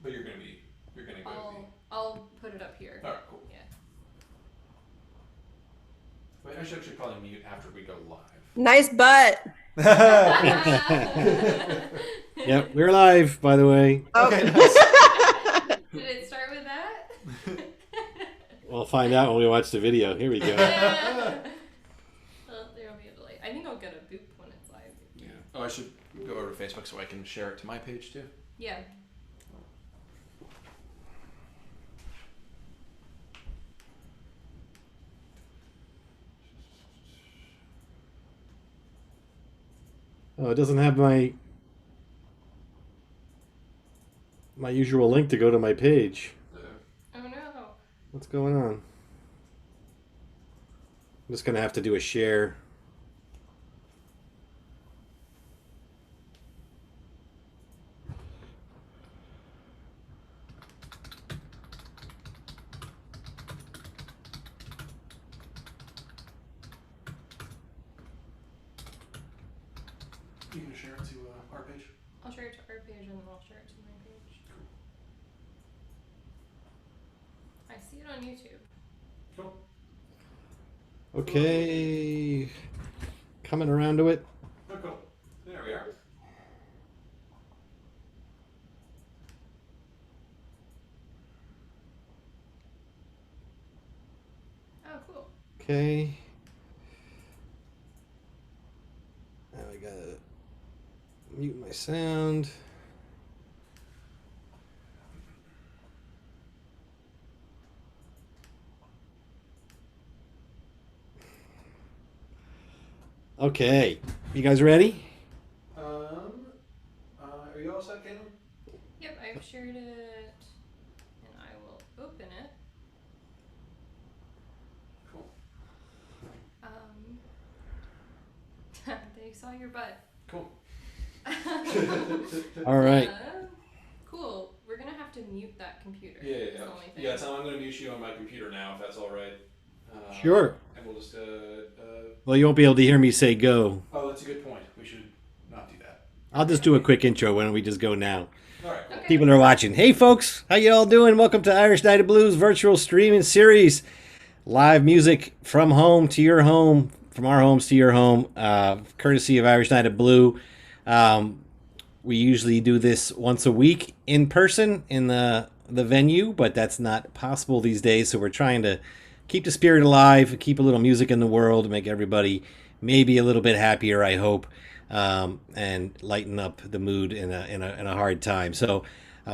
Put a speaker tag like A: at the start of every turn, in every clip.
A: But you're gonna go.
B: I'll put it up here.
A: All right, cool.
B: Yeah.
A: Wait, I should actually probably mute after we go live.
C: Nice butt.
D: Yep, we're live, by the way.
C: Oh.
A: Okay, nice.
B: Did it start with that?
D: We'll find out when we watch the video. Here we go.
B: Well, there'll be a delay. I think I'll get a boop when it's live.
A: Yeah. Oh, I should go over to Facebook so I can share it to my page too.
B: Yeah.
D: Oh, it doesn't have my usual link to go to my page.
B: Oh no.
D: What's going on? I'm just gonna have to do a share.
A: You can share it to our page.
B: I'll share it to our page and then I'll share it to my page. I see it on YouTube.
A: Cool.
D: Okay, coming around to it.
A: Oh, cool. There we are.
B: Oh, cool.
D: Okay. Now I gotta mute my sound. Okay, you guys ready?
A: Are you all set, Caitlin?
B: Yep, I've shared it and I will open it.
A: Cool.
B: They saw your butt.
A: Cool.
D: All right.
B: Cool. We're gonna have to mute that computer.
A: Yeah,
B: That's the only thing.
A: Yeah, so I'm going to mute you on my computer now, if that's all right.
D: Sure.
A: And we'll just,
D: Well, you won't be able to hear me say go.
A: oh, that's a good point. We should not do that.
D: I'll just do a quick intro. Why don't we just go now?
A: All right, cool.
B: Okay.
D: People are watching. Hey, folks, how you all doing? Welcome to Irish Night of Blues virtual streaming series. Live music from home to your home, from our homes to your home, courtesy of Irish Night of Blue. We usually do this once a week in person in the venue, but that's not possible these days. So we're trying to keep the spirit alive, keep a little music in the world, make everybody maybe a little bit happier, I hope, and lighten up the mood in a hard time. So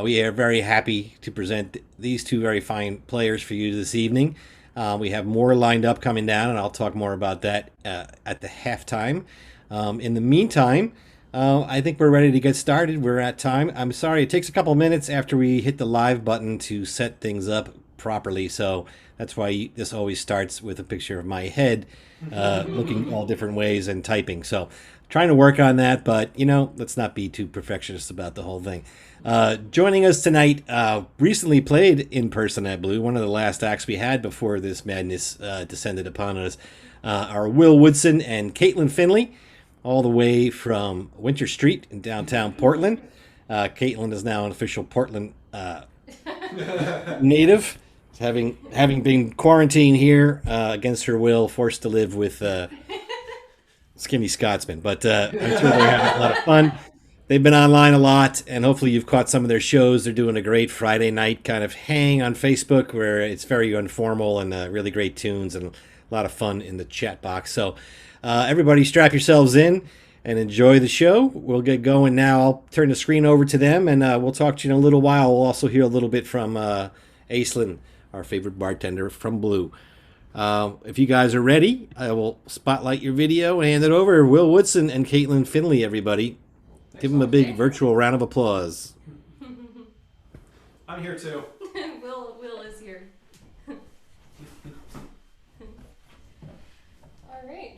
D: we are very happy to present these two very fine players for you this evening. We have more lined up coming down, and I'll talk more about that at the halftime. In the meantime, I think we're ready to get started. We're at time. I'm sorry, it takes a couple minutes after we hit the live button to set things up properly, so that's why this always starts with a picture of my head looking all different ways and typing. So trying to work on that, but let's not be too perfectionist about the whole thing. Joining us tonight, recently played in person at Blue, one of the last acts we had before this madness descended upon us, are Will Woodson and Caitlin Finley, all the way from Winter Street in downtown Portland. Caitlin is now an official Portland native, having been quarantined here against her will, forced to live with skinny Scotsman. But I'm sure they're having a lot of fun. They've been online a lot, and hopefully you've caught some of their shows. They're doing a great Friday night kind of hang on Facebook where it's very informal and really great tunes and a lot of fun in the chat box. So everybody strap yourselves in and enjoy the show. We'll get going now. I'll turn the screen over to them, and we'll talk to you in a little while. We'll also hear a little bit from Aislinn, our favorite bartender from Blue. If you guys are ready, I will spotlight your video and hand it over. Will Woodson and Caitlin Finley, everybody. Give them a big virtual round of applause.
A: I'm here too.
B: Will is here. All right.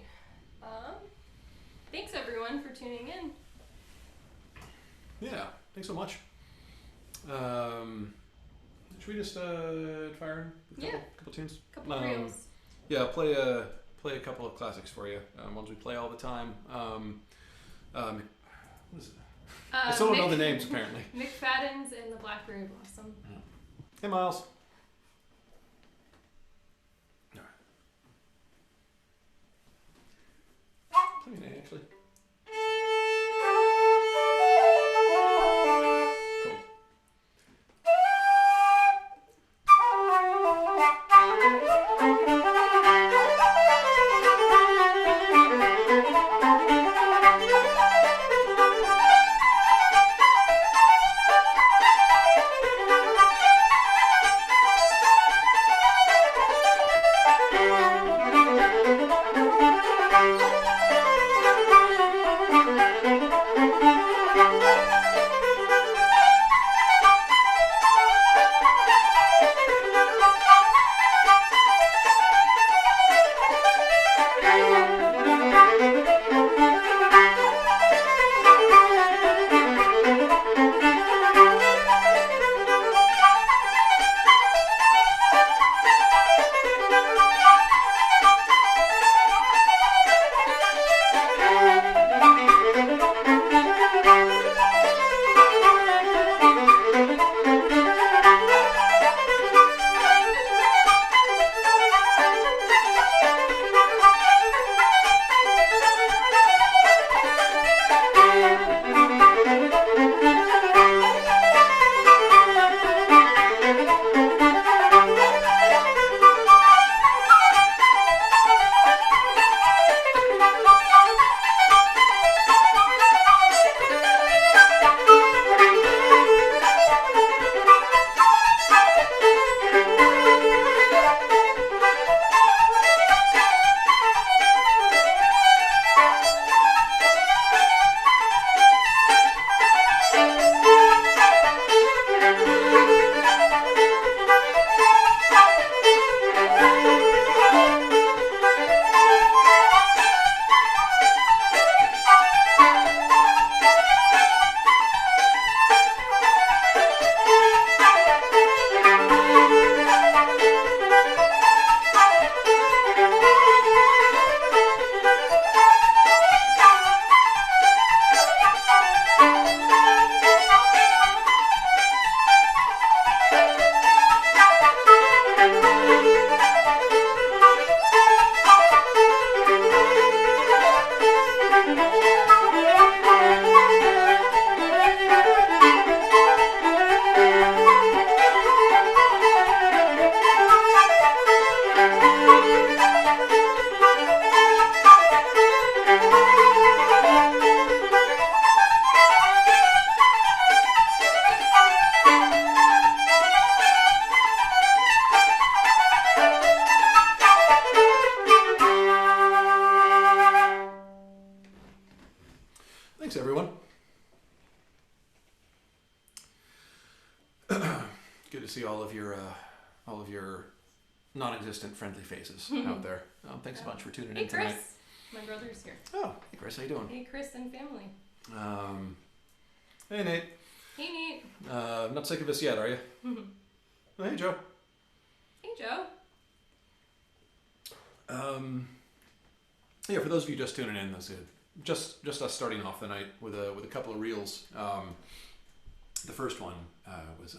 B: Thanks everyone for tuning in.
A: Yeah, thanks so much. Should we just fire in a couple tunes?
B: Couple reels.
A: Yeah, play a couple of classics for you. Ones we play all the time. What is it? I still don't know the names, apparently.
B: McFadden's and the Blackberry Blossom.
A: Hey, Miles. All right. Play me an A, actually. Cool. Thanks, everyone. Good to see all of your non-existent friendly faces out there. Thanks a bunch for tuning
B: Hey,
A: in tonight.
B: Chris. My brother's here.
A: Oh, hey Chris, how you doing?
B: Hey, Chris and family.
A: Hey Nate.
B: Hey, Nate.
A: Not sick of us yet, are you? Oh, hey Joe.
B: Hey, Joe.
A: Yeah, for those of you just tuning in, this is just us starting off the night with a couple of reels. The first one was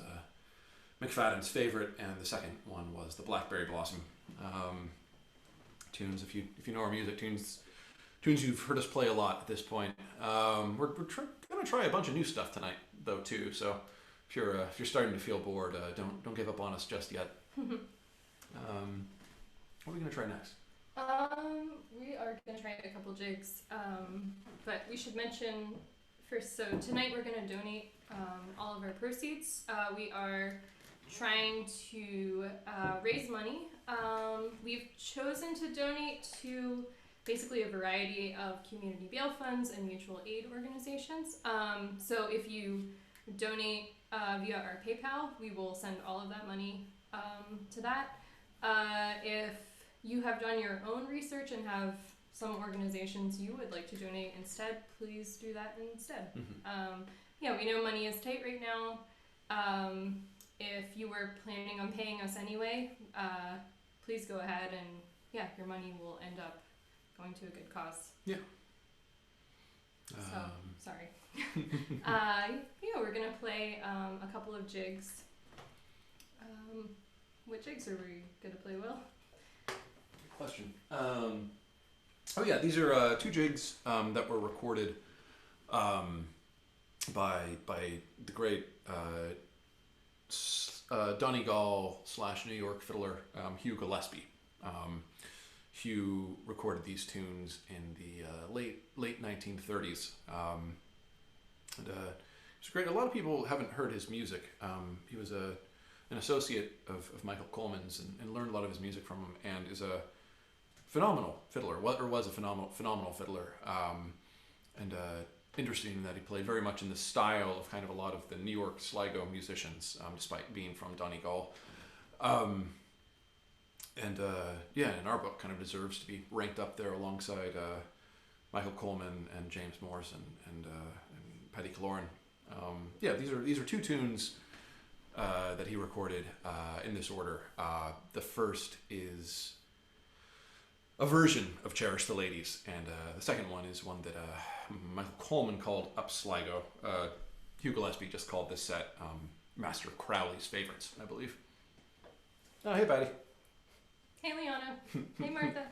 A: McFadden's favorite, and the second one was the Blackberry Blossom. Tunes, if you know our music, tunes you've heard us play a lot at this point. We're gonna try a bunch of new stuff tonight, though, too. So if you're starting to feel bored, don't give up on us just yet. What are we gonna try next?
B: We are gonna try a couple jigs, but we should mention first. So tonight we're gonna donate all of our proceeds. We are trying to raise money. We've chosen to donate to basically a variety of community bail funds and mutual aid organizations. So if you donate via our PayPal, we will send all of that money to that. If you have done your own research and have some organizations you would like to donate instead, please do that instead.
A: Mm-hmm.
B: Yeah, we know money is tight right now. If you were planning on paying us anyway, please go ahead and yeah, your money will end up going to a good cause.
A: Yeah.
B: So, sorry. We're gonna play a couple of jigs. What jigs are we gonna play, Will?
A: Question. These are 2 jigs that were recorded by the great Donegal / New York fiddler Hugh Gillespie. Hugh recorded these tunes in the late 1930s. It's great. A lot of people haven't heard his music. He was an associate of Michael Coleman's and learned a lot of his music from him, and is a phenomenal fiddler. Was a phenomenal fiddler. Interesting that he played very much in the style of kind of a lot of the New York Sligo musicians, despite being from Donegal. In our book, kind of deserves to be ranked up there alongside Michael Coleman and James Morrison and Paddy Kaloran. These are 2 tunes that he recorded in this order. The first is a version of Cherish the Ladies, and the second one is one that Michael Coleman called Up Sligo. Hugh Gillespie just called this set Master Crowley's Favorites, I believe. Oh, hey, Patty.
B: Hey, Liana. Hey, Martha.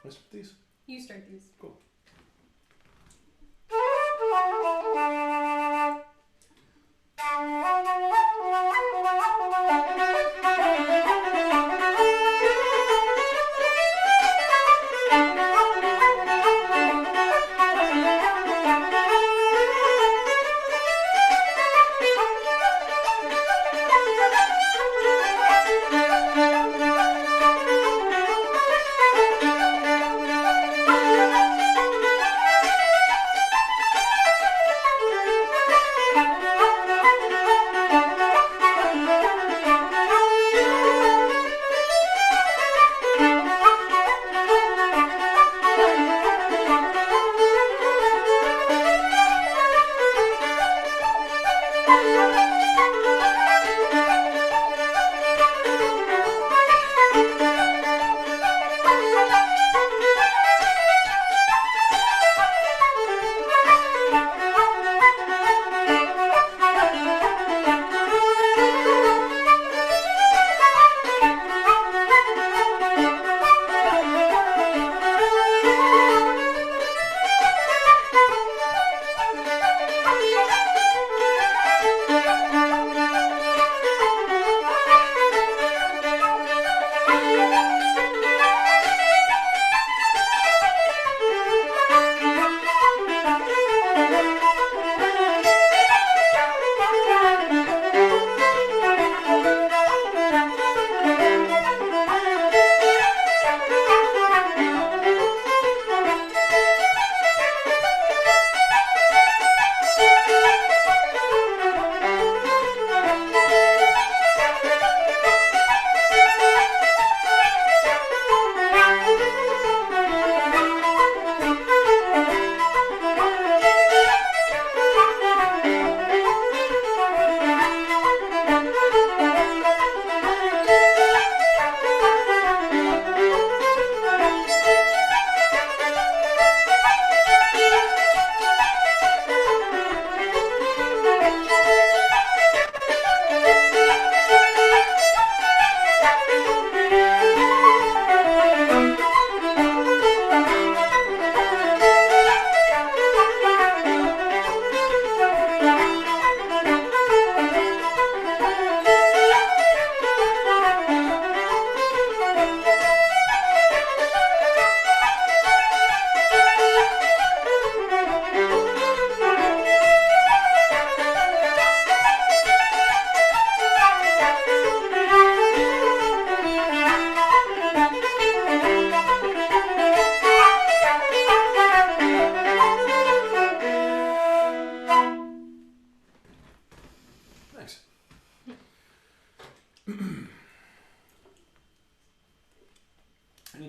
A: Let's put these.
B: You start these.
A: Cool.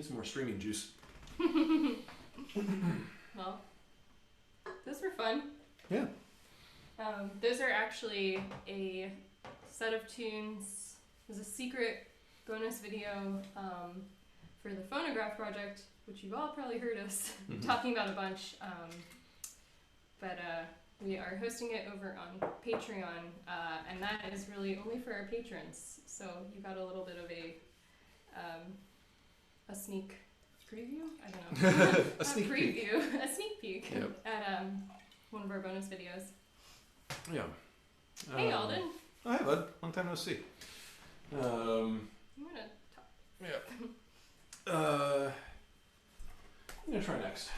A: Some more streaming juice.
B: Well, those were fun.
A: Yeah.
B: Those are actually a set of tunes. There's a secret bonus video for the phonograph project, which you've all probably heard us talking about a bunch. But we are hosting it over on Patreon, and that is really only for our patrons. So you got a little bit of a sneak preview? I don't know.
A: A sneak peek.
B: A sneak peek
A: Yep.
B: at one of our bonus videos.
A: Yeah.
B: Hey, Alden.
A: Hi, bud. Long time no see.
B: I'm gonna talk.
A: Yeah. I'm gonna try next.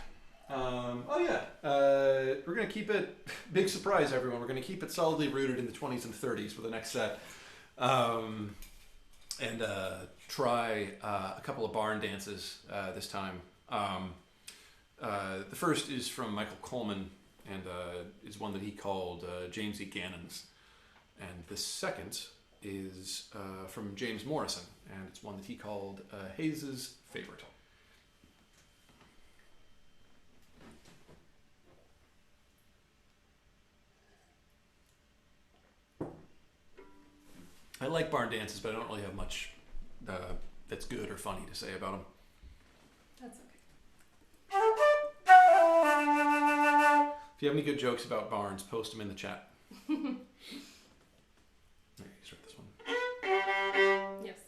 A: We're gonna keep it big surprise, everyone. We're gonna keep it solidly rooted in the 20s and 30s for the next set, and try a couple of barn dances this time. The first is from Michael Coleman, and is one that he called James E. Gannon's, and the second is from James Morrison, and it's one that he called Hayes's Favorite. I like barn dances, but I don't really have much that's good or funny to say about them.
B: That's okay.
A: If you have any good jokes about barns, post them in the chat. Alright, start this one.
B: Yes.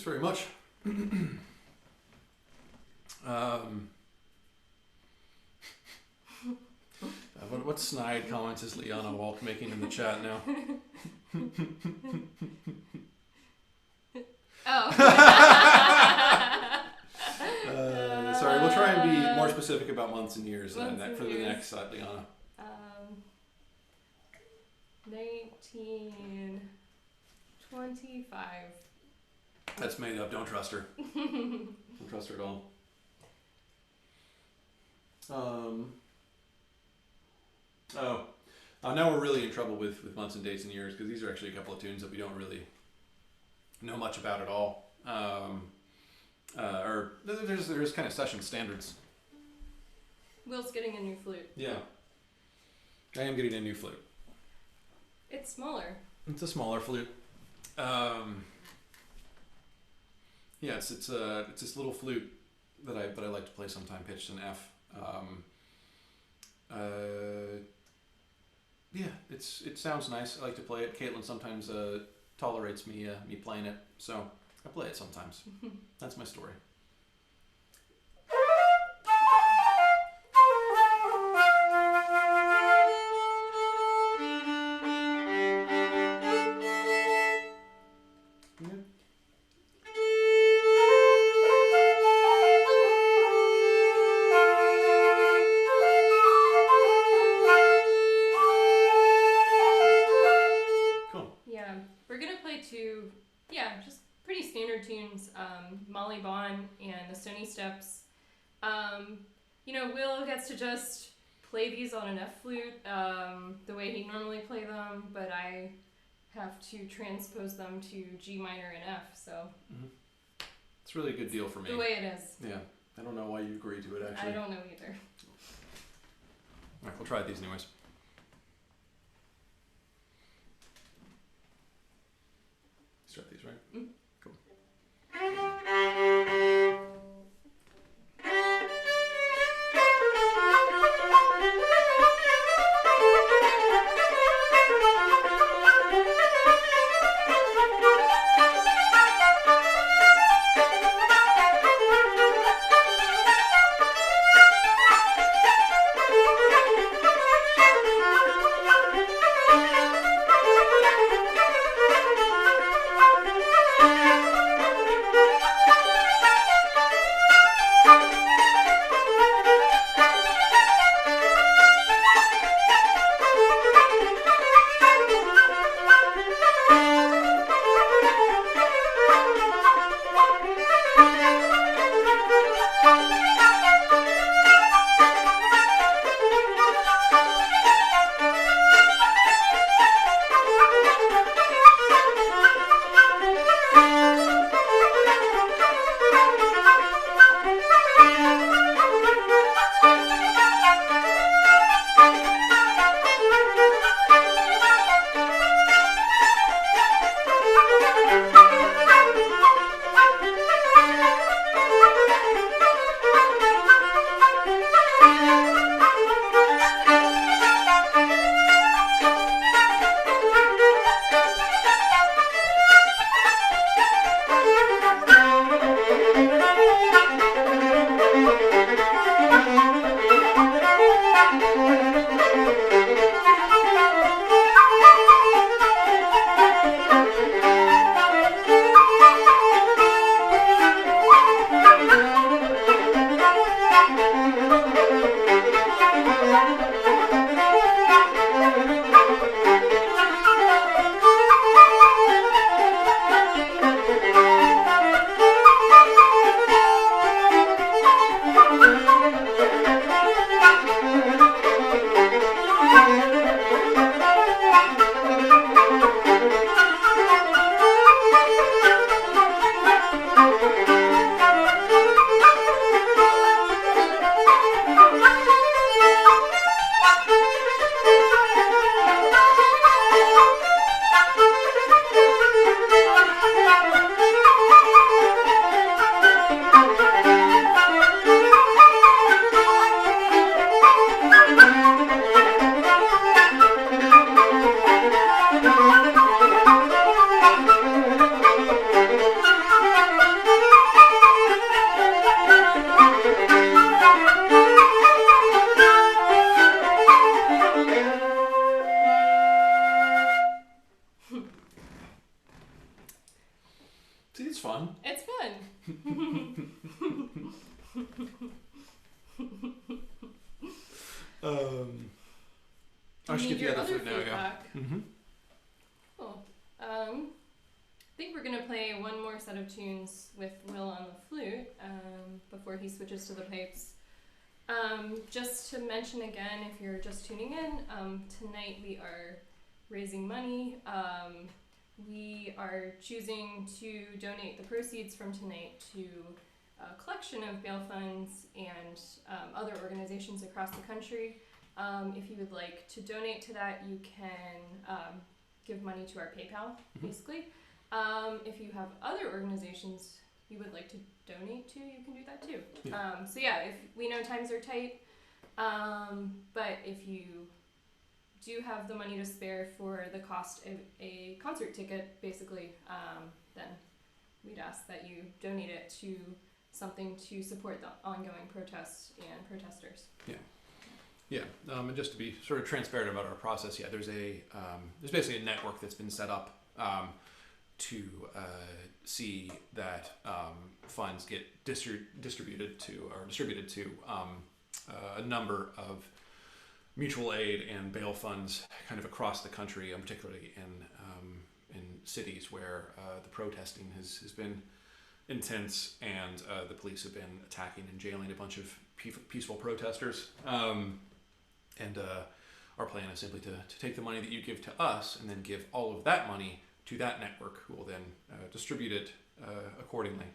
A: Thanks very much. What snide comments is Liana Walk making in the chat now?
B: Oh.
A: Sorry, we'll try and be more specific about months and years for the
B: years.
A: next Liana.
B: 1925.
A: That's made up. Don't trust her. Don't trust her at all. Now we're really in trouble with months and dates and years because these are actually a couple of tunes that we don't really know much about at all. Or there's kind of session standards.
B: Will's getting a new flute.
A: Yeah. I am getting a new flute.
B: It's smaller.
A: It's a smaller flute. Yeah, it's this little flute that I like to play sometime, pitched in F. Yeah, it sounds nice. I like to play it. Caitlin sometimes tolerates me playing it, so I play it sometimes. That's my story.
B: Just pretty standard tunes. Molly Bond and the Stony Steps. Will gets to just play these on an F flute the way he normally play them, but I have to transpose them to G minor and F. So
A: it's really a good deal for me.
B: The way it is.
A: Yeah, I don't know why you agreed to it. Actually,
B: I don't know either.
A: All right, we'll try these anyways. Start these, right? Cool. See, it's fun.
B: It's fun.
A: I should
B: You need
A: get
B: your
A: the other
B: other
A: flute now.
B: flute
A: Yeah.
B: back.
A: Mm-hmm.
B: Cool. I think we're gonna play one more set of tunes with Will on the flute before he switches to the pipes. Just to mention again, if you're just tuning in, tonight we are raising money. We are choosing to donate the proceeds from tonight to a collection of bail funds and other organizations across the country. If you would like to donate to that, you can give money to our PayPal, basically. If you have other organizations you would like to donate to, you can do that too.
A: Yeah.
B: So yeah, if we know times are tight, but if you do have the money to spare for the cost of a concert ticket, basically, then we'd ask that you donate it to something to support the ongoing protests and protesters.
A: Yeah, and just to be sort of transparent about our process, yeah, there's basically a network that's been set up to see that funds get distributed to a number of mutual aid and bail funds kind of across the country, particularly in cities where the protesting has been intense and the police have been attacking and jailing a bunch of peaceful protesters. And our plan is simply to take the money that you give to us and then give all of that money to that network, who will then distribute it accordingly.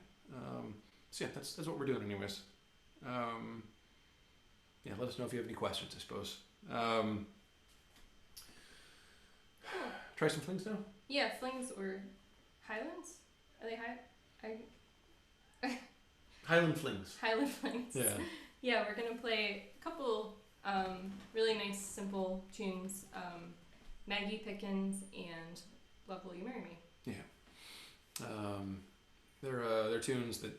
A: So yeah, that's what we're doing anyways. Yeah, let us know if you have any questions, I suppose. Try some flings now?
B: Yeah, flings or Highlands? Are they
A: Highland flings.
B: Highland flings?
A: Yeah.
B: Yeah, we're gonna play a couple really nice, simple tunes. Maggie Pickens and Love Will You Marry Me?
A: Yeah. They're tunes that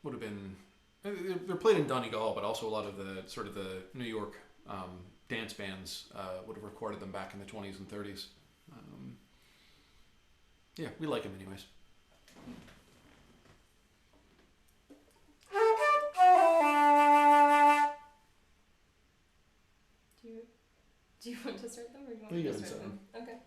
A: would have been... They're played in Donegal, but also a lot of the sort of the New York dance bands would have recorded them back in the 20s and 30s. Yeah, we like them anyways.
B: Do you want to start them, or do you want
A: You
B: me to
A: go and
B: start
A: start
B: them? Okay.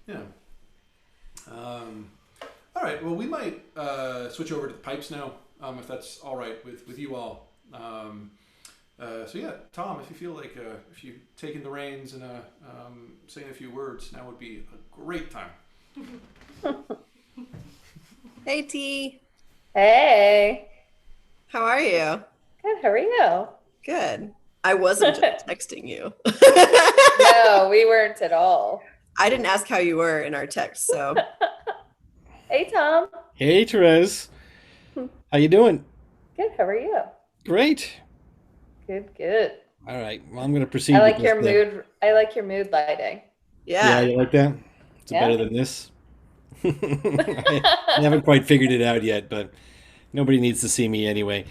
A: Yeah. All right. Well, we might switch over to the pipes now, if that's all right with you all. So yeah, Tom, if you feel like if you've taken the reins and saying a few words, now would be a great time.
C: Hey T,
B: Hey.
C: how are you?
B: Good. How are you?
C: Good. I wasn't just texting you.
B: No, we weren't at all.
C: I didn't ask how you were in our text, so
B: Hey, Tom.
D: Hey, Therese. How you doing?
B: Good. How are you?
D: Great.
B: Good.
D: All right. Well, I'm going to proceed.
B: I like
D: with
B: your
D: this,
B: mood. I like your mood lighting.
D: Yeah,
C: yeah.
D: you like that? Is it
B: Yeah.
D: better than this? I haven't quite figured it out yet, but nobody needs to see me anyway.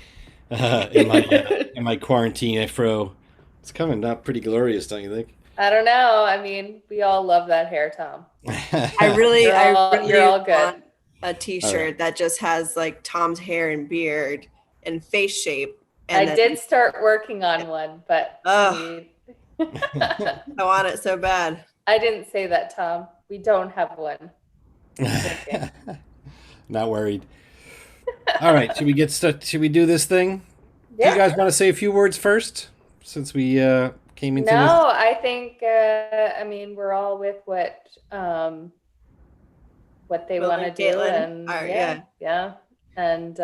D: In my quarantine afro, it's coming out pretty glorious, don't you think?
B: I don't know. I mean, we all love that hair, Tom.
C: I really
B: You're all good.
C: want a T-shirt that just has like Tom's hair and beard and face shape. And
B: I did start working on one, but
C: Ugh. I want it so bad.
B: I didn't say that, Tom. We don't have one.
D: Not worried. All right, should we get started? Should we do this thing? Do you guys want to say a few words first, since we came into
B: No, I think. I mean, we're all with what they
C: Will
B: want to
C: and
B: do,
C: Caitlin
B: and
C: are,
B: yeah, and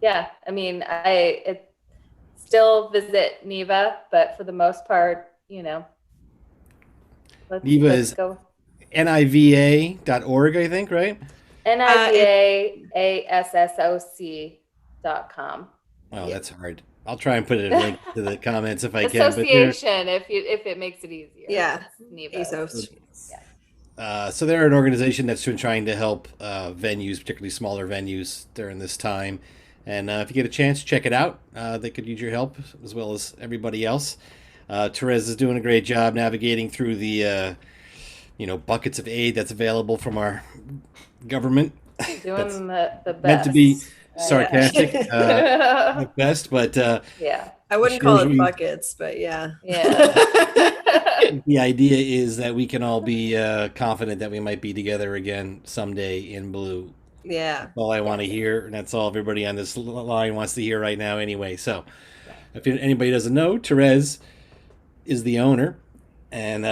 B: yeah. I mean, I still visit Neva, but for the most part, let's
D: Neva
B: go.
D: NIVA.org, I think, right?
B: NIVAASSOC.com.
D: Oh,
C: Yeah.
D: that's hard. I'll try and put a link to the comments if I can. But
B: Association, if it makes it easier.
C: Yeah.
B: It's Neva.
C: ASOS.
D: so they're an organization that's been trying to help venues, particularly smaller venues, during this time. And if you get a chance, check it out. They could use your help as well as everybody else. Therese is doing a great job navigating through the buckets of aid that's available from our government.
B: Doing the best.
D: Meant to be sarcastic at best, but
B: Yeah.
C: I wouldn't
D: Sure,
C: call
D: we-
C: it buckets, but yeah.
B: Yeah.
D: the idea is that we can all be confident that we might be together again someday in blue.
C: Yeah.
D: That's all I want to hear, and that's all everybody on this line wants to hear right now anyway. So if anybody doesn't know, Therese is the owner, and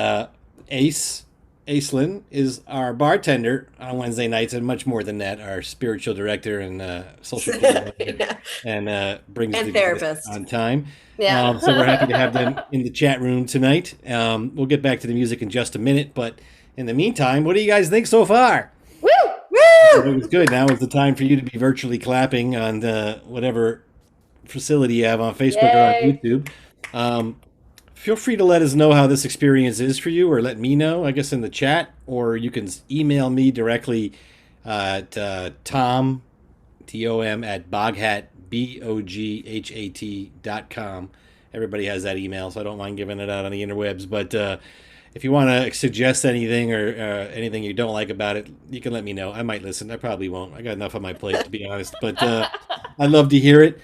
D: Aislinn is our bartender on Wednesday nights, and much more than that, our spiritual director and social media manager,
C: Yeah.
D: and brings
C: And
D: the guests
C: therapist.
D: on time.
B: Yeah.
D: So we're happy to have them in the chat room tonight. We'll get back to the music in just a minute, but in the meantime, what do you guys think so far?
B: Woo!
D: It was good. Now is the time for you to be virtually clapping on whatever facility you have on Facebook or on
B: Yay.
D: YouTube. Feel free to let us know how this experience is for you, or let me know, I guess, in the chat, or you can email me directly at Tom, Tom, at Boghat, BOGHAT.com. Everybody has that email, so I don't mind giving it out on the interwebs. But if you want to suggest anything or anything you don't like about it, you can let me know. I might listen. I probably won't. I got enough on my plate, to be honest. But I'd love to hear it.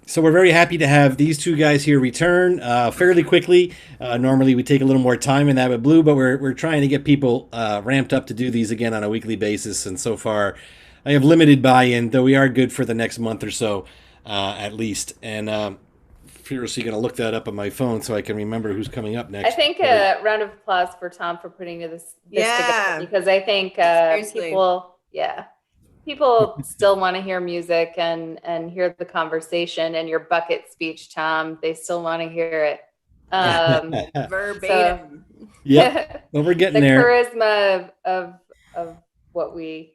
D: So we're very happy to have these two guys here return fairly quickly. Normally we take a little more time in that with Blue, but we're trying to get people ramped up to do these again on a weekly basis. And so far, I have limited buy-in, though we are good for the next month or so, at least. And furiously going to look that up on my phone so I can remember who's coming up next.
B: I think a round of applause for Tom for putting this
C: Yeah.
B: together, because I think
C: Seriously.
B: people still want to hear music and hear the conversation and your bucket speech, Tom. They still want to hear it.
C: Verbatim.
D: Yeah, well, we're
B: The
D: getting there.
B: charisma of what we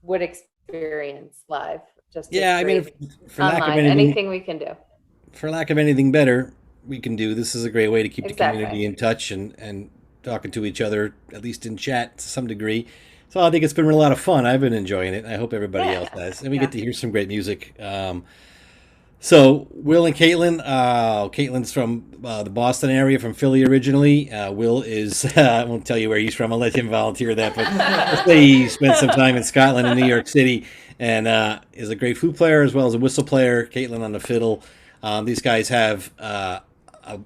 B: would experience live. Just
D: Yeah, I mean,
B: great.
D: for lack of
B: Online, anything we can do.
D: for lack of anything better, we can do. This is a great way to keep
B: Exactly.
D: the community in touch and talking to each other, at least in chat to some degree. So I think it's been a lot of fun. I've been enjoying it. I hope everybody
B: Yeah.
D: else has. And we get to hear some great music. So Will and Caitlin, Caitlin's from the Boston area, from Philly originally. Will is, I won't tell you where he's from. I'll let him volunteer that. But let's say he spent some time in Scotland and New York City, and is a great flute player as well as a whistle player. Caitlin on the fiddle. These guys have a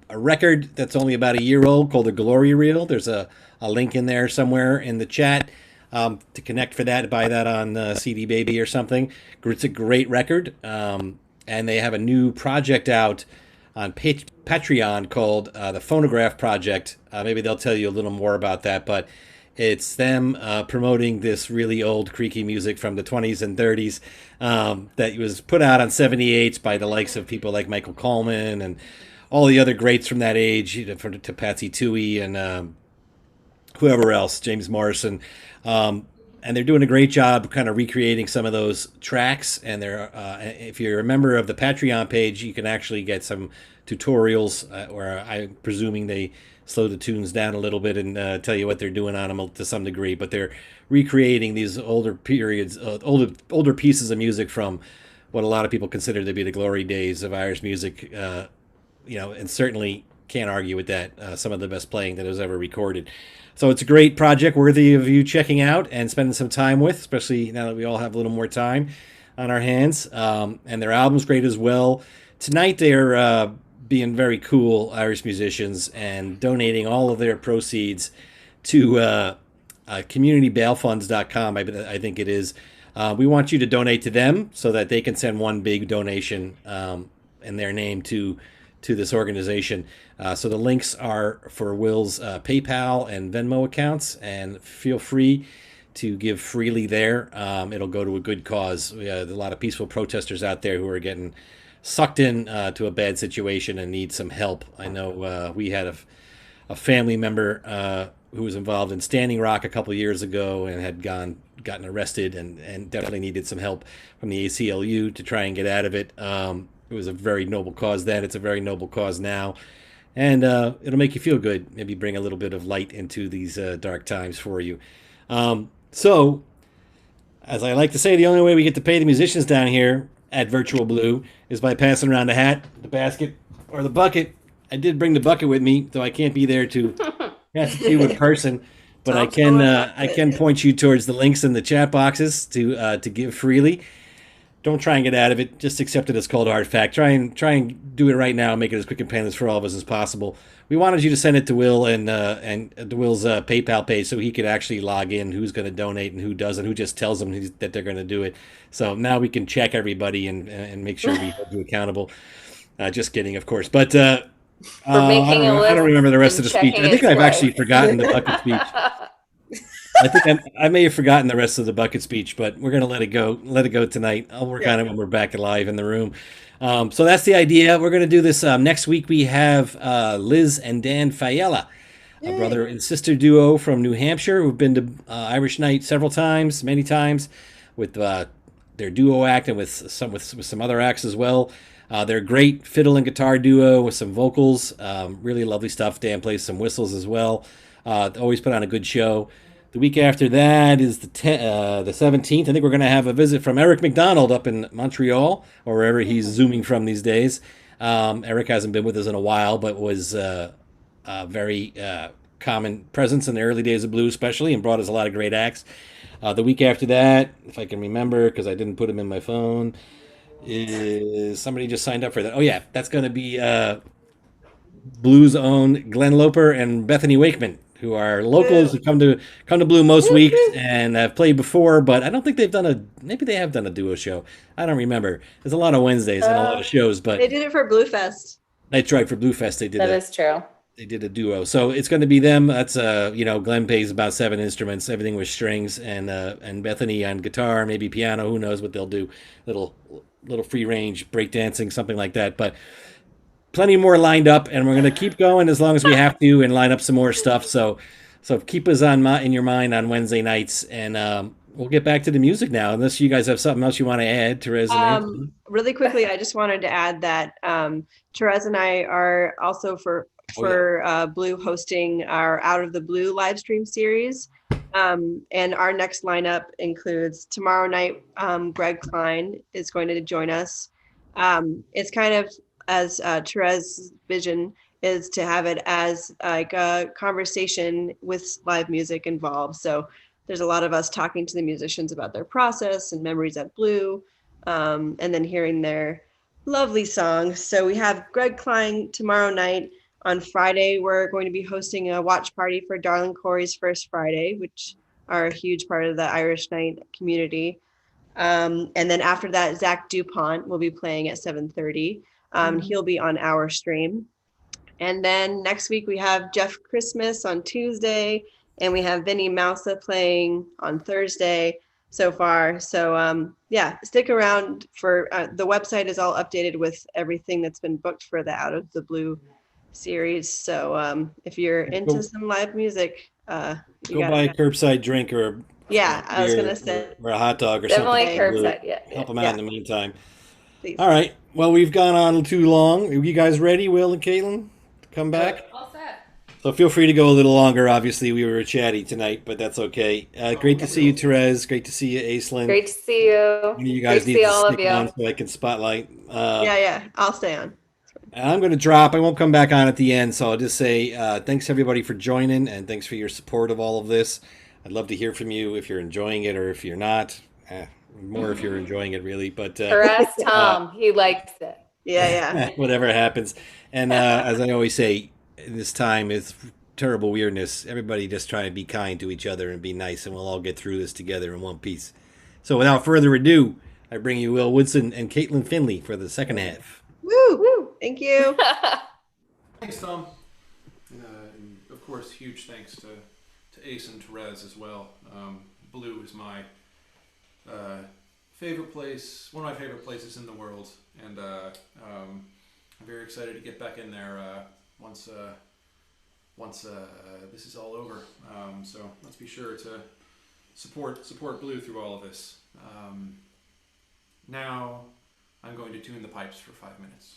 D: record that's only about a year old called the Glory Reel. There's a a link in there somewhere in the chat to connect for that. Buy that on CD Baby or something. It's a great record. And they have a new project out on Patreon called the Phonograph Project. Maybe they'll tell you a little more about that, but it's them promoting this really old creaky music from the 20s and 30s that was put out on 78s by the likes of people like Michael Coleman and all the other greats from that age, to Patsy Toohey and whoever else, James Morrison. And they're doing a great job kind of recreating some of those tracks. And they're, if you're a member of the Patreon page, you can actually get some tutorials where I'm presuming they slow the tunes down a little bit and tell you what they're doing on them to some degree. But they're recreating these older periods, older pieces of music from what a lot of people consider to be the glory days of Irish music. And certainly can't argue with that. Some of the best playing that was ever recorded. So it's a great project worthy of you checking out and spending some time with, especially now that we all have a little more time on our hands. And their album's great as well. Tonight they're being very cool Irish musicians and donating all of their proceeds to communitybailfunds.com, I think it is. We want you to donate to them so that they can send one big donation in their name to this organization. So the links are for Will's PayPal and Venmo accounts, and feel free to give freely there. It'll go to a good cause. We have a lot of peaceful protesters out there who are getting sucked in to a bad situation and need some help. I know we had a family member who was involved in Standing Rock a couple of years ago and had gotten arrested and definitely needed some help from the ACLU to try and get out of it. It was a very noble cause then. It's a very noble cause now. And it'll make you feel good. Maybe bring a little bit of light into these dark times for you. So, as I like to say, the only way we get to pay the musicians down here at Virtual Blue is by passing around the hat, the basket, or the bucket. I did bring the bucket with me, though I can't be there to see you in person. But I can point you towards the links in the chat boxes to give freely. Don't try and get out of it. Just accept it as cold hard fact. Try and do it right now and make it as quick and painless for all of us as possible. We wanted you to send it to Will and to Will's PayPal page so he could actually log in who's going to donate and who doesn't, who just tells them that they're going to do it. So now we can check everybody and make sure we hold you accountable. Just kidding, of course. But I don't remember the rest of the speech. I think I've actually forgotten the bucket speech. I think I may have forgotten the rest of the bucket speech, but we're going to let it go tonight. I'll work on it when we're back live in the room. So that's the idea. We're going to do this next week. We have Liz and Dan Fiella, a brother and sister duo from New Hampshire who've been to Irish Night many times, with their duo act and with some other acts as well. They're a great fiddle and guitar duo with some vocals. Really lovely stuff. Dan plays some whistles as well. Always put on a good show. The week after that is the 17th. I think we're going to have a visit from Eric McDonald up in Montreal, or wherever he's zooming from these days. Eric hasn't been with us in a while, but was a very common presence in the early days of blues, especially, and brought us a lot of great acts. The week after that, if I can remember, because I didn't put him in my phone, is somebody just signed up for that. Oh yeah, that's going to be Blues' own Glenn Loper and Bethany Wakeman, who are locals who come to Blue most weeks and have played before, but I don't think maybe they have done a duo show. I don't remember. There's a lot of Wednesdays and a lot of shows, but
C: they did it for Bluefest.
D: That's right, for Bluefest they did
E: that. That is true.
D: They did a duo. So it's going to be them. That's Glenn plays about 7 instruments, everything with strings, and Bethany on guitar, maybe piano, who knows what they'll do. Little free range breakdancing, something like that. But plenty more lined up, and we're going to keep going as long as we have to and line up some more stuff. So keep us in your mind on Wednesday nights, and we'll get back to the music now, unless you guys have something else you want to add, Therese.
C: Really quickly, I just wanted to add that Therese and I are also for Blue hosting our Out of the Blue live stream series. And our next lineup includes tomorrow night, Greg Klein is going to join us. It's kind of as Therese's vision is to have it as like a conversation with live music involved. So there's a lot of us talking to the musicians about their process and memories at Blue, and then hearing their lovely songs. So we have Greg Klein tomorrow night. On Friday, we're going to be hosting a watch party for Darling Corey's First Friday, which are a huge part of the Irish Night community. And then after that, Zach DuPont will be playing at 7:30. He'll be on our stream. And then next week we have Jeff Christmas on Tuesday, and we have Vinny Mousa playing on Thursday so far. So yeah, stick around for the website is all updated with everything that's been booked for the Out of the Blue series. So if you're into some live music, you
D: Go buy a curbside drink or
C: yeah, I was gonna say
D: or a hot dog or
E: Definitely
D: something.
E: curbside. Yeah.
D: Help them out in the meantime.
C: please.
D: All right. Well, we've gone on too long. Are you guys ready, Will and Caitlin, to come back?
B: All set.
D: So feel free to go a little longer. Obviously, we were chatty tonight, but that's okay. Great to see you, Therese. Great to see you, Aislinn.
E: Great to see you.
D: You guys
E: Great
D: need
E: to see
D: to
E: all of
D: stick
E: you.
D: on so I can spotlight.
C: Yeah, I'll stay on.
D: And I'm going to drop. I won't come back on at the end, so I'll just say thanks everybody for joining, and thanks for your support of all of this. I'd love to hear from you if you're enjoying it or if you're not. More if you're enjoying it, really. But
E: Harass Tom. He likes it.
C: Yeah.
D: whatever happens. And as I always say, in this time is terrible weirdness. Everybody just try to be kind to each other and be nice, and we'll all get through this together in one piece. So without further ado, I bring you Will Woodson and Caitlin Finley for the second half.
C: Woo! Thank you.
A: Thanks, Tom. And of course, huge thanks to Ace and Therese as well. Blue is my favorite place, one of my favorite places in the world, and I'm very excited to get back in there once this is all over. So let's be sure to support Blue through all of this. Now I'm going to tune the pipes for 5 minutes.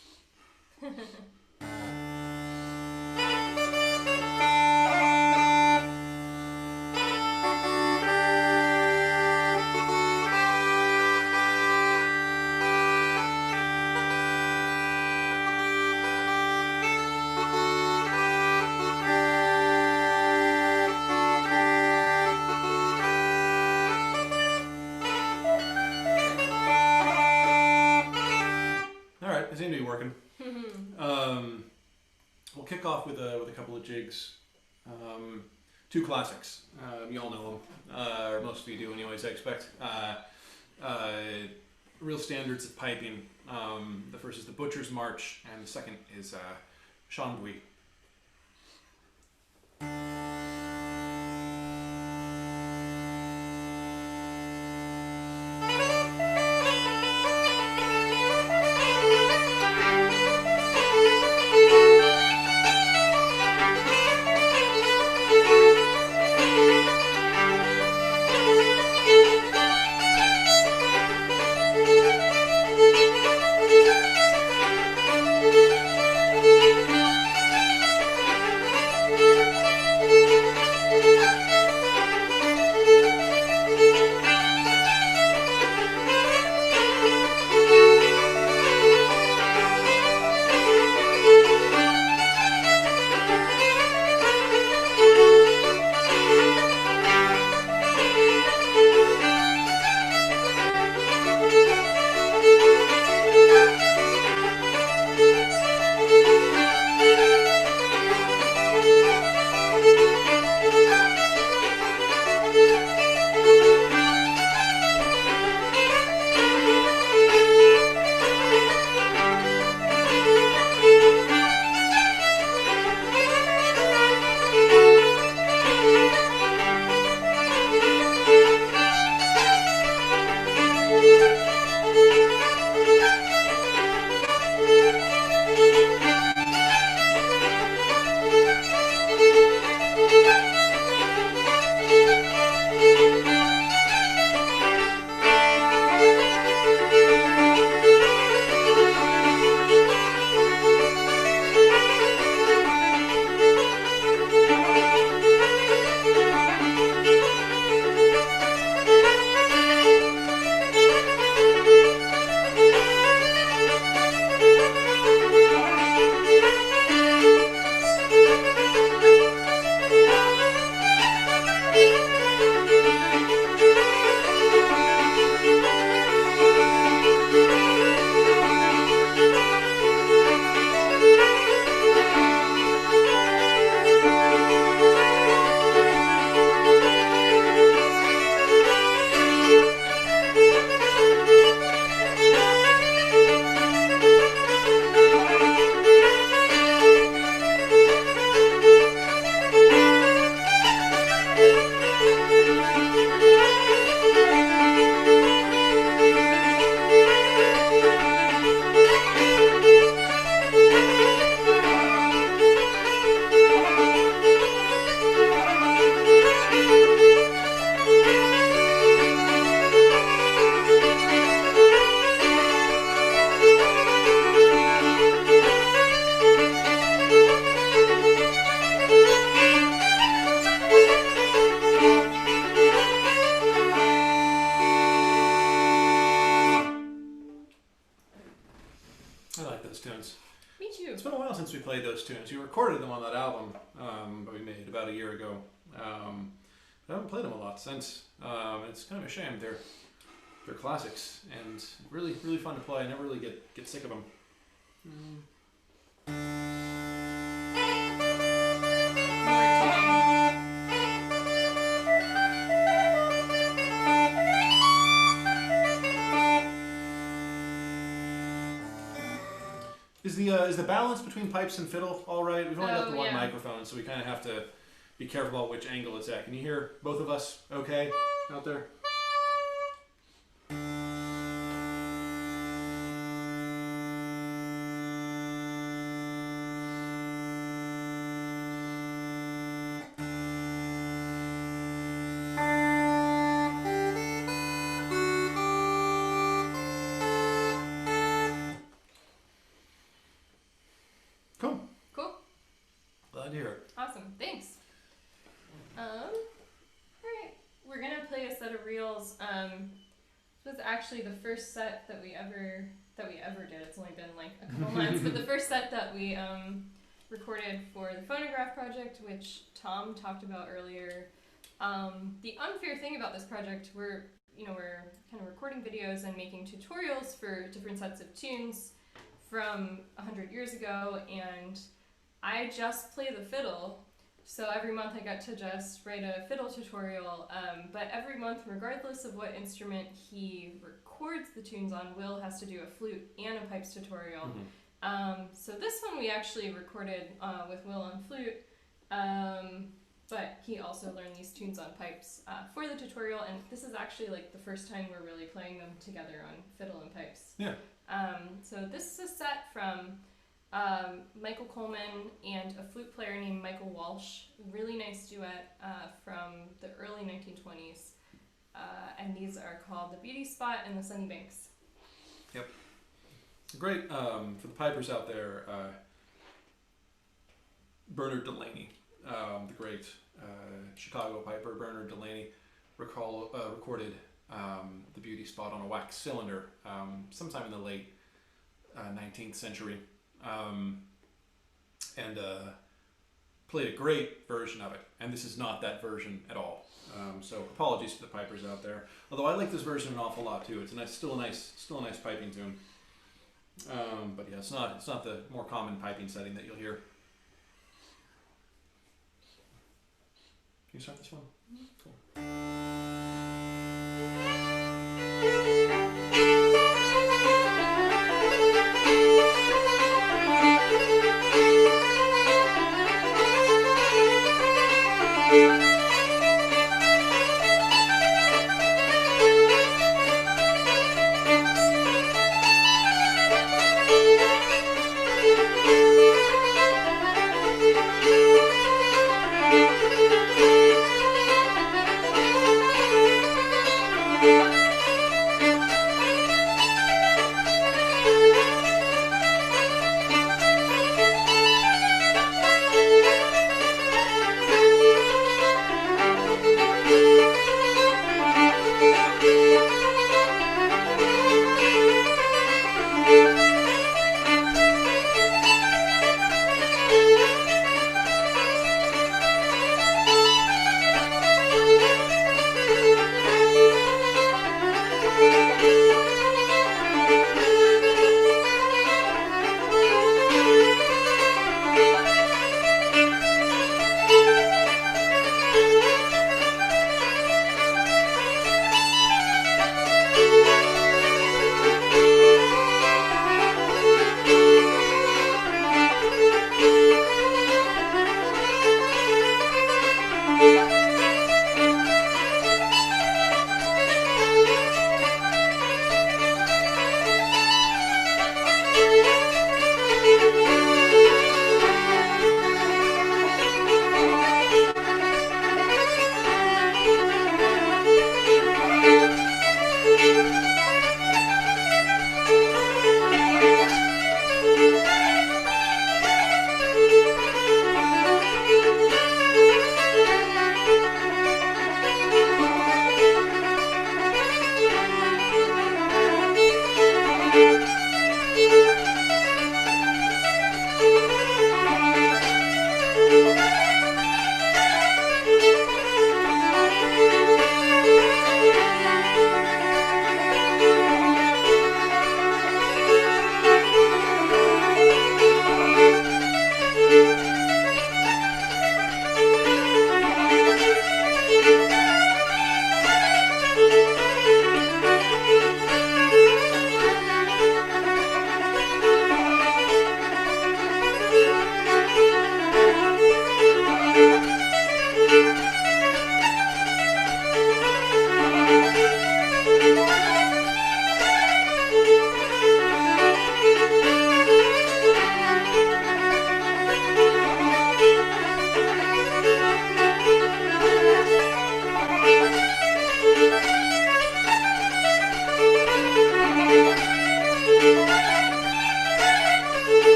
A: They seem to be working. We'll kick off with a couple of jigs. Two classics. You all know them, or most of you do anyways, I expect. Real standards of piping. The first is the Butcher's March, and the second is Chambouis. we played those tunes. We recorded them on that album we made about a year ago. I haven't played them a lot since. It's kind of a shame. They're classics and really fun to play. I never really get sick of them. Is the balance between pipes and fiddle all right? We've only got the one microphone, so we kind of have to be careful about which angle it's at. Can you hear both of us okay out there? Cool. Glad to hear it.
B: Awesome. Thanks. All right. We're gonna play a set of reels. This was actually the first set that we ever did. It's only been like a couple months, but the first set that we recorded for the phonograph project, which Tom talked about earlier. The unfair thing about this project, we're kind of recording videos and making tutorials for different sets of tunes from 100 years ago, and I just play the fiddle, so every month I got to just write a fiddle tutorial, but every month, regardless of what instrument he records the tunes on, Will has to do a flute and a pipes tutorial. So this one we actually recorded with Will on flute, but he also learned these tunes on pipes for the tutorial, and this is actually like the first time we're really playing them together on fiddle and pipes.
A: Yeah.
B: So this is a set from Michael Coleman and a flute player named Michael Walsh. Really nice duet from the early 1920s. And these are called The Beauty Spot and The Sunny Banks.
A: Yep. Great. For the pipers out there, Bernard Delaney, the great Chicago piper Bernard Delaney, recorded The Beauty Spot on a wax cylinder sometime in the late 19th century, and played a great version of it. And this is not that version at all. So apologies to the pipers out there. Although I like this version an awful lot too. It's still a nice piping tune. But yeah, it's not the more common piping setting that you'll hear. Can you start this one? Cool.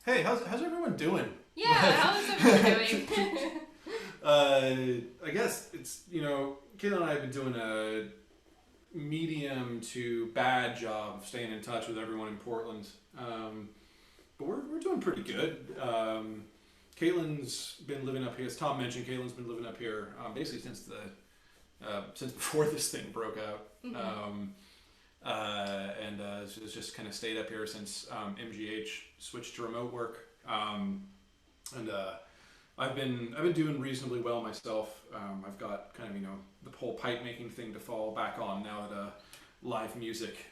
A: Hey, how's everyone doing?
B: Yeah, how's everyone doing?
A: I guess it's, Kayla and I have been doing a medium to bad job of staying in touch with everyone in Portland. But we're doing pretty good. Caitlin's been living up here, as Tom mentioned. Caitlin's been living up here basically since before this thing broke out. And she's just kind of stayed up here since MGH switched to remote work. I've been doing reasonably well myself. I've got kind of the whole pipe making thing to fall back on now that live music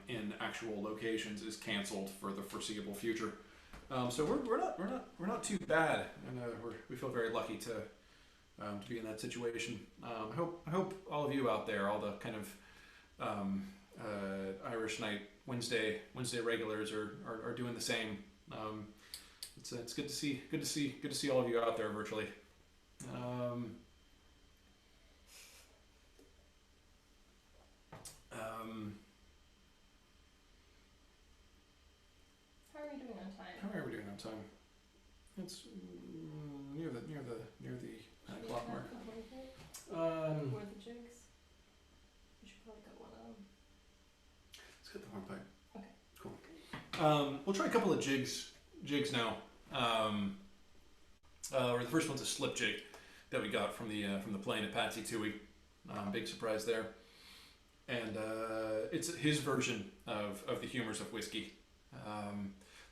A: in actual locations is canceled for the foreseeable future. So we're not too bad, and we feel very lucky to be in that situation. I hope all of you out there, all the kind of Irish Night Wednesday regulars are doing the same. It's good to see all of you out there virtually.
B: How are we doing on time?
A: How are we doing on time? It's near the 9 o'clock mark.
B: Or the jigs? We should probably cut one of them.
A: Let's get the hornpipe.
B: Okay.
A: Cool. We'll try a couple of jigs now. The first one's a slip jig that we got from the plane at Patsy Tui. Big surprise there. And it's his version of the humors of whiskey.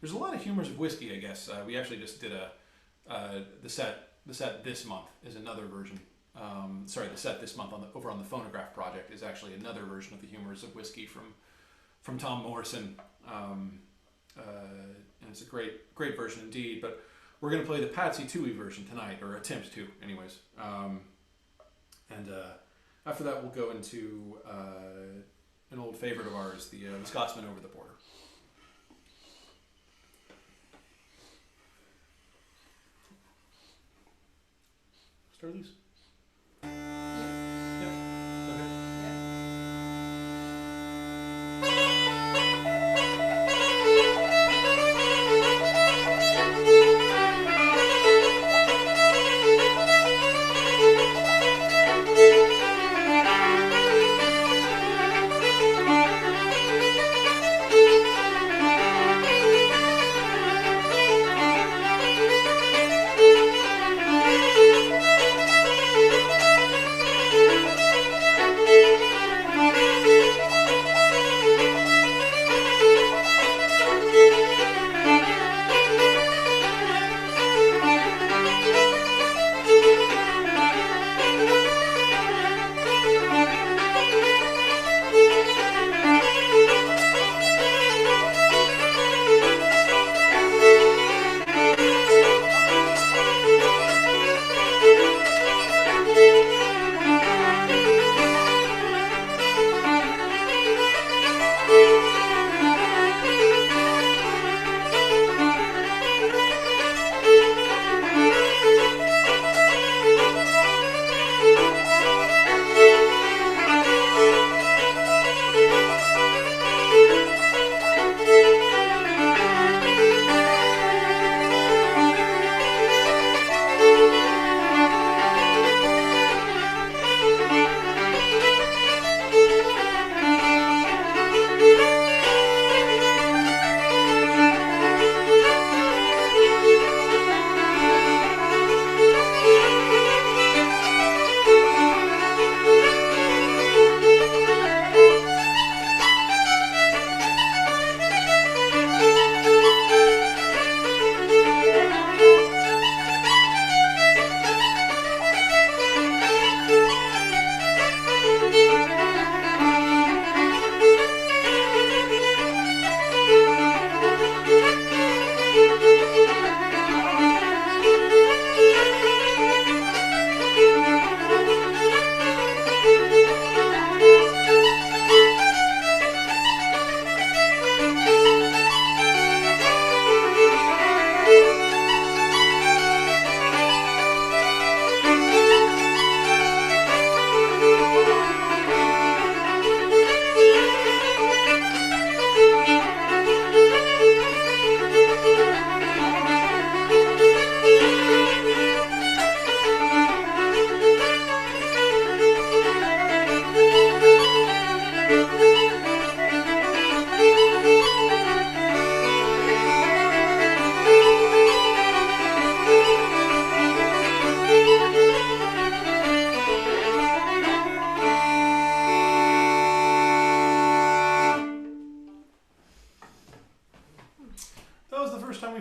A: There's a lot of humors of whiskey, I guess. We actually just did the set this month is another version. The set this month over on the Phonograph Project is actually another version of the humors of whiskey from Tom Morrison. And it's a great version indeed. But we're going to play the Patsy Tui version tonight, or attempt to, anyways. And after that, we'll go into an old favorite of ours, the Scotsman Over the Border. Start these? Yep. Okay.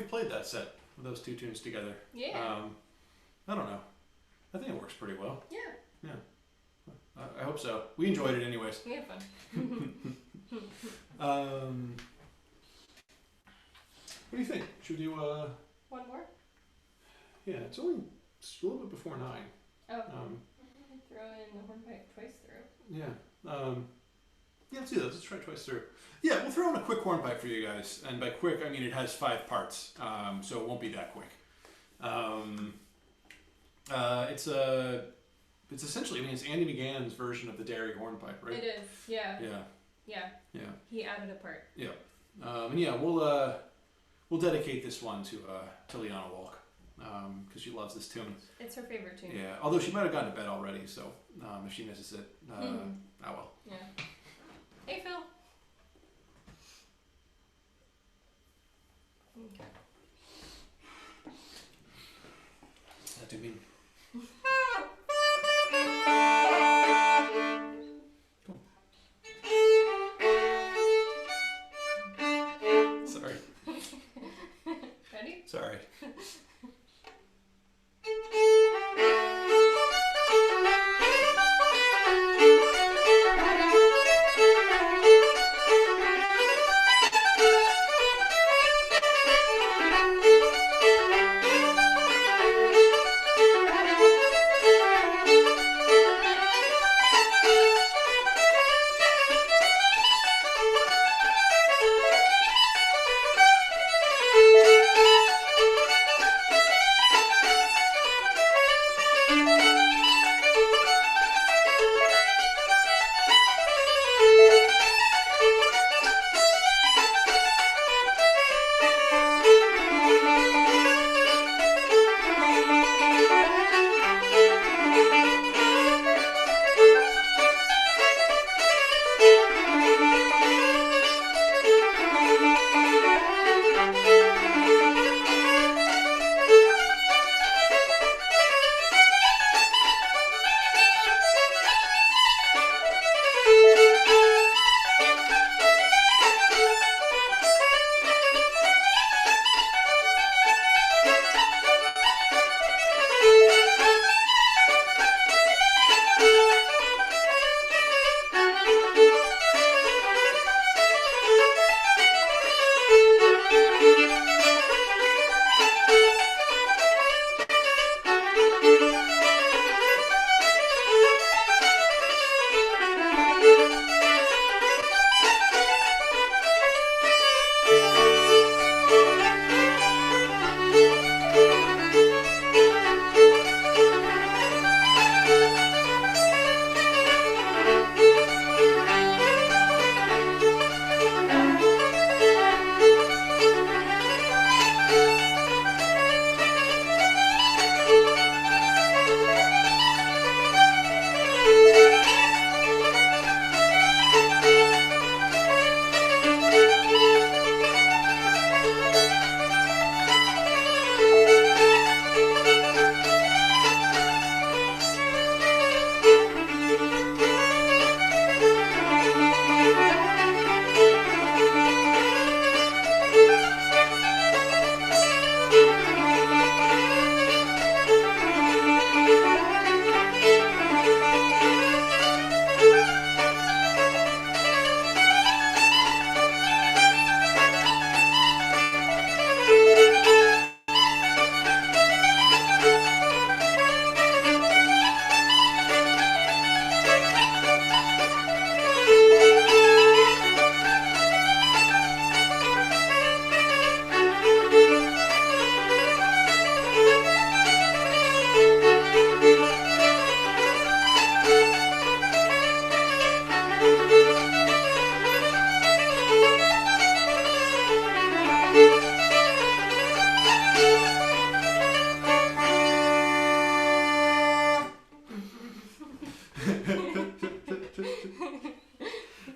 A: played that set with those two tunes together.
B: Yeah.
A: I don't know. I think it works pretty well.
B: Yeah.
A: I hope so. We enjoyed it anyways.
B: We had fun.
A: What do you think? Should we do
B: One more?
A: yeah, it's a little bit before 9.
B: Oh. Throw in the hornpipe twice through.
A: Yeah. Yeah, let's do that. Let's try it twice through. Yeah, we'll throw in a quick hornpipe for you guys. And by quick, I mean it has 5 parts. So it won't be that quick. It's essentially, I mean, it's Andy McGann's version of the Derry hornpipe, right?
B: It is. Yeah.
A: Yeah.
B: Yeah. He added a part.
A: Yeah. And yeah, we'll dedicate this one to Liana Walk. Because she loves this tune.
B: It's her favorite tune.
A: Yeah, although she might have gone to bed already, so if she misses it, oh well.
B: Yeah. Hey, Phil. Okay.
A: That do mean. Sorry.
B: Ready?
A: Sorry.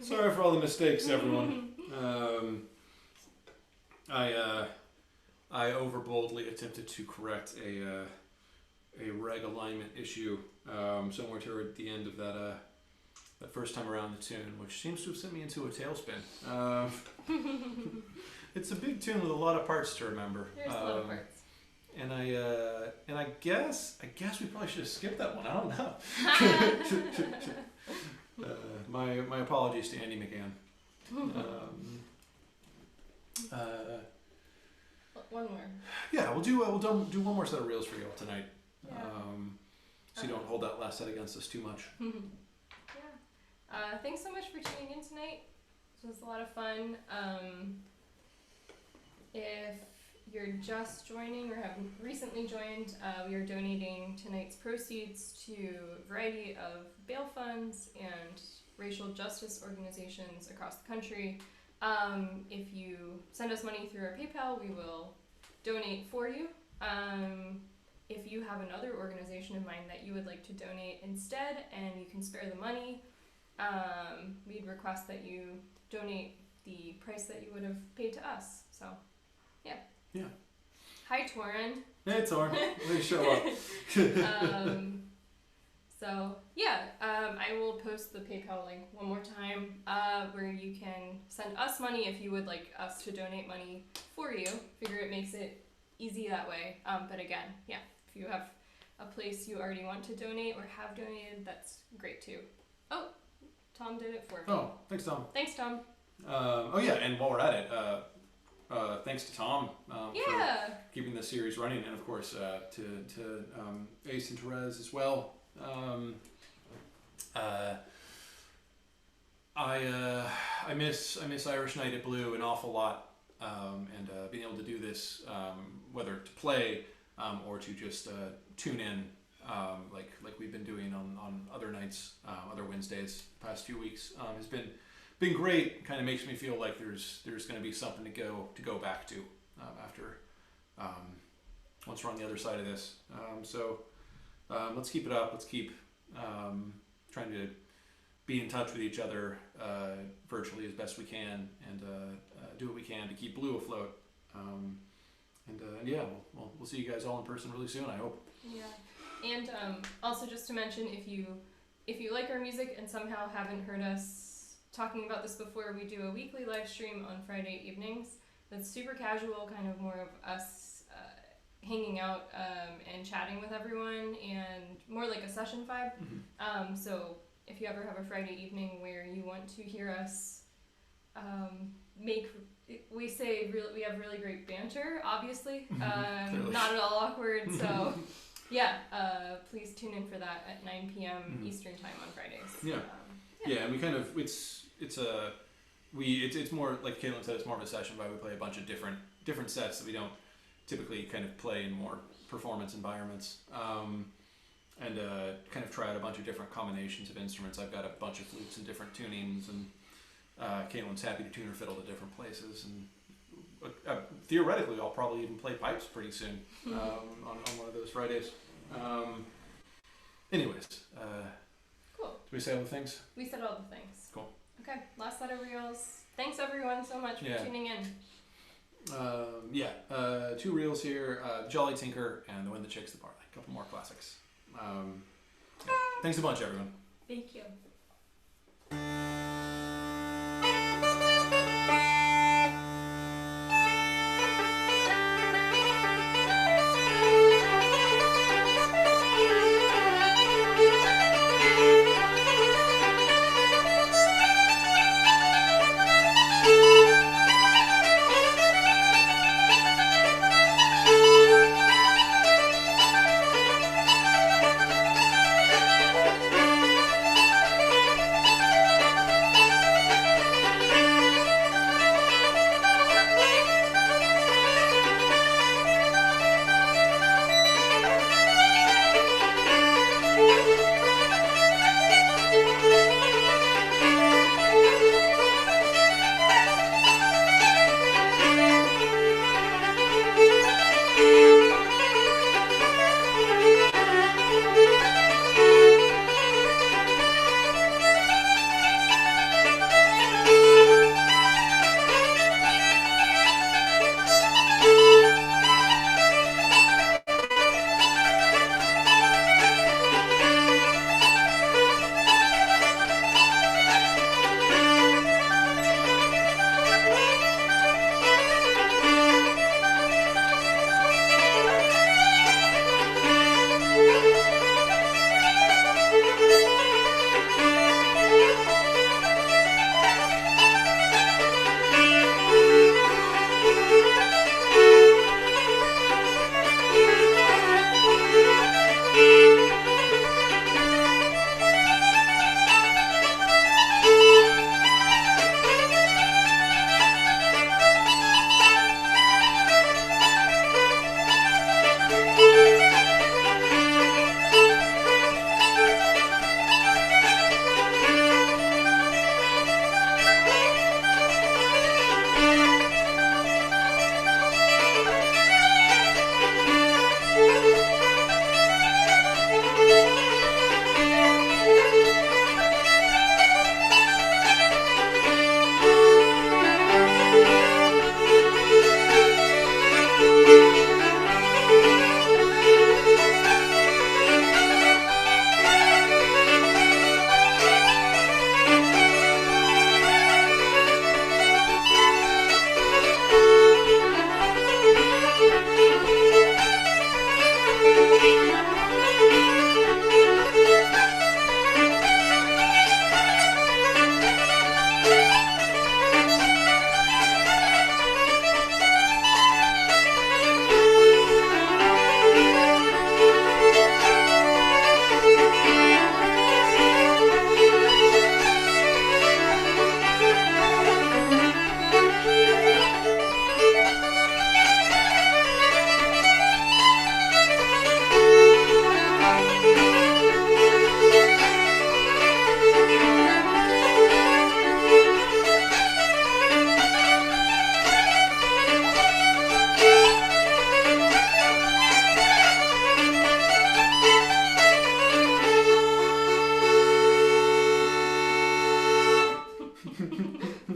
A: Sorry for all the mistakes, everyone. I overboldly attempted to correct a reg alignment issue somewhere toward the end of that first time around the tune, which seems to have sent me into a tailspin. It's a big tune with a lot of parts to remember.
B: There's a lot of parts.
A: And I guess we probably should have skipped that one. I don't know. My apologies to Andy McGann.
B: One more.
A: Yeah, we'll do one more set of reels for you all tonight.
B: Yeah.
A: So you don't hold that last set against us too much.
B: Yeah. Thanks so much for tuning in tonight. This was a lot of fun. If you're just joining or have recently joined, we are donating tonight's proceeds to a variety of bail funds and racial justice organizations across the country. If you send us money through our PayPal, we will donate for you. If you have another organization in mind that you would like to donate instead and you can spare the money, we'd request that you donate the price that you would have paid to us. So, yeah.
A: Yeah.
B: Hi, Torin.
A: Hey, Torin. Please show up.
B: So, yeah, I will post the PayPal link one more time where you can send us money if you would like us to donate money for you. Figure it makes it easy that way. But again, yeah, if you have a place you already want to donate or have donated, that's great too. Oh, Tom did it for me.
A: Oh, thanks, Tom.
B: Thanks, Tom.
A: Oh yeah, and while we're at it, thanks to Tom
B: Yeah.
A: for keeping the series running, and of course to Ace and Therese as well. I miss Irish Night at Blue an awful lot, and being able to do this, whether to play or to just tune in, like we've been doing on other nights, other Wednesdays, the past few weeks, has been great. Kind of makes me feel like there's going to be something to go back to after once we're on the other side of this. So let's keep it up. Let's keep trying to be in touch with each other virtually as best we can, and do what we can to keep Blue afloat. And yeah, we'll see you guys all in person really soon, I hope.
B: Yeah, and also just to mention, if you like our music and somehow haven't heard us talking about this before, we do a weekly live stream on Friday evenings. That's super casual, kind of more of us hanging out and chatting with everyone, and more like a session vibe.
A: Mm-hmm.
B: So if you ever have a Friday evening where you want to hear us we have really great banter, obviously, not at all awkward, so yeah, please tune in for that at 9 p.m. Eastern time on Fridays.
A: Yeah, and we kind of it's more like Caitlin said, it's more of a session vibe. We play a bunch of different sets that we don't typically kind of play in more performance environments, and kind of try out a bunch of different combinations of instruments. I've got a bunch of flutes and different tunings, and Caitlin's happy to tune her fiddle to different places, and theoretically I'll probably even play pipes pretty soon on one of those Fridays. Anyways,
B: Cool.
A: do we say all the things?
B: We said all the things.
A: Cool.
B: Okay, last set of reels. Thanks everyone so much for tuning in.
A: 2 reels here, Jolly Tinker and The Wind That Shakes the Barley. A couple more classics. Thanks a bunch, everyone.
B: Thank you.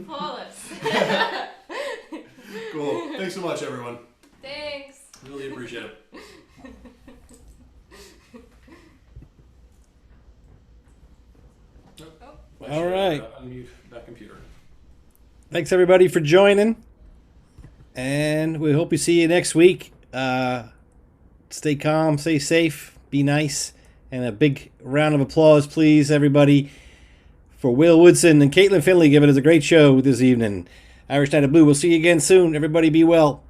B: Flawless.
A: Cool. Thanks so much, everyone.
B: Thanks.
A: Really appreciate it.
D: All right.
A: Unmute that computer.
D: Thanks everybody for joining, and we hope we see you next week. Stay calm, stay safe, be nice, and a big round of applause, please, everybody, for Will Woodson and Caitlin Finley giving us a great show this evening. Irish Night of Blue. We'll see you again soon. Everybody be well.